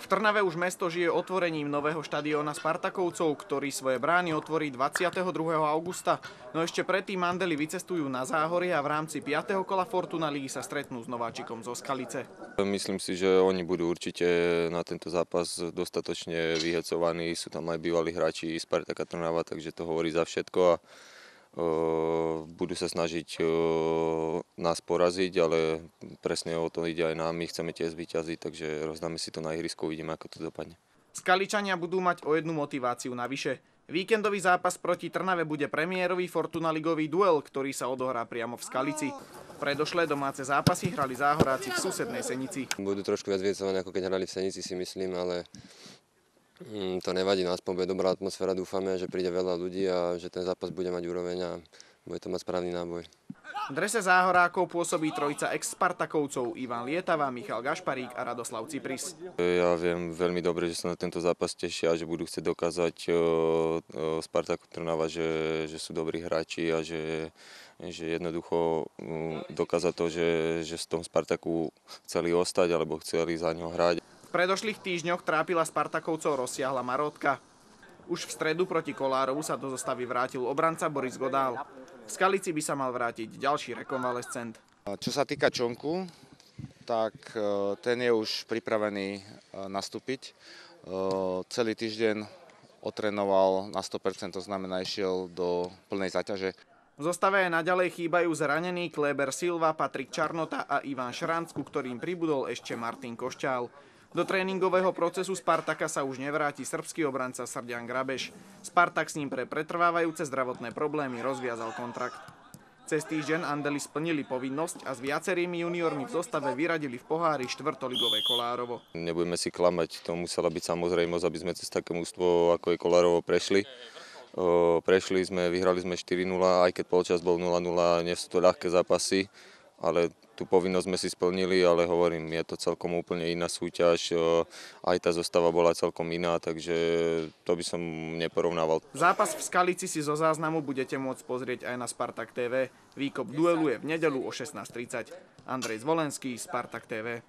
V Trnave už mesto žije otvorením nového štadióna Spartakovcov, ktorý svoje brány otvorí 22. augusta. No ešte predtým Andeli vycestujú na Záhorie a v rámci 5. kola Fortuna ligy sa stretnú s nováčikom zo Skalice. Myslím si, že oni budú určite na tento zápas dostatočne vyhecovaní. Sú tam aj bývalí hráči Spartaka Trnava, takže to hovorí za všetko a budú sa snažiť nás poraziť, ale presne o to ide aj nám. My chceme tiež zvíťaziť, takže rozdáme si to na ihrisku, uvidíme, ako to dopadne. Skaličania budú mať o jednu motiváciu navyše. Víkendový zápas proti Trnave bude premiérový Fortuna ligový duel, ktorý sa odohrá priamo v Skalici. Predošlé domáce zápasy hrali Záhoráci v susednej Senici. Budú trošku viac vyhecovaní, ako keď hrali v Senici, si myslím, ale to nevadí, no aspoň bude dobrá atmosféra, dúfame, že príde veľa ľudí a že ten zápas bude mať úroveň a bude to mať správny náboj. V drese Záhorákov pôsobí trojica ex-Spartakovcov Ivan Lietava, Michal Gašparík a Radoslav Cipris. Ja viem veľmi dobre, že sa na tento zápas tešia a že budú chcieť dokázať Spartaku Trnava, že sú dobrí hráči a že jednoducho dokázať to, že v tom Spartaku chceli ostať alebo chceli za ňo hrať. V predošlých týždňoch trápila Spartakovcov rozsiahla marótka. Už v stredu proti Kolárovu sa do zostavy vrátil obranca Boris Godál. V Skalici by sa mal vrátiť ďalší rekonvalescent. Čo sa týka Čonku, tak ten je už pripravený nastúpiť. Celý týždeň otrénoval na 100%, to znamená išiel do plnej záťaže. V zostave aj naďalej chýbajú zranení Kléber Silva, Patrik Čarnota a Ivan Šranc, ku ktorým pribudol ešte Martin Košťál. Do tréningového procesu Spartaka sa už nevráti srbský obranca Srďan Grabeš. Spartak s ním pre pretrvávajúce zdravotné problémy rozviazal kontrakt. Cez týždeň Andeli splnili povinnosť a s viacerými juniormi v zostave vyradili v pohári štvrtoligové Kolárovo. Nebudeme si klamať, to musela byť samozrejmosť, aby sme cez také mužstvo ako je Kolárovo prešli. Prešli sme, vyhrali sme 4-0, aj keď polčas bol 0-0, nie sú to ľahké zápasy, ale tú povinnosť sme si splnili, ale hovorím, je to celkom úplne iná súťaž, aj tá zostava bola celkom iná, takže to by som neporovnával. Zápas v Skalici si zo záznamu budete môcť pozrieť aj na Spartak TV. Výkop duelu je v nedeľu o 16:30. Andrej Zvolenský, Spartak TV.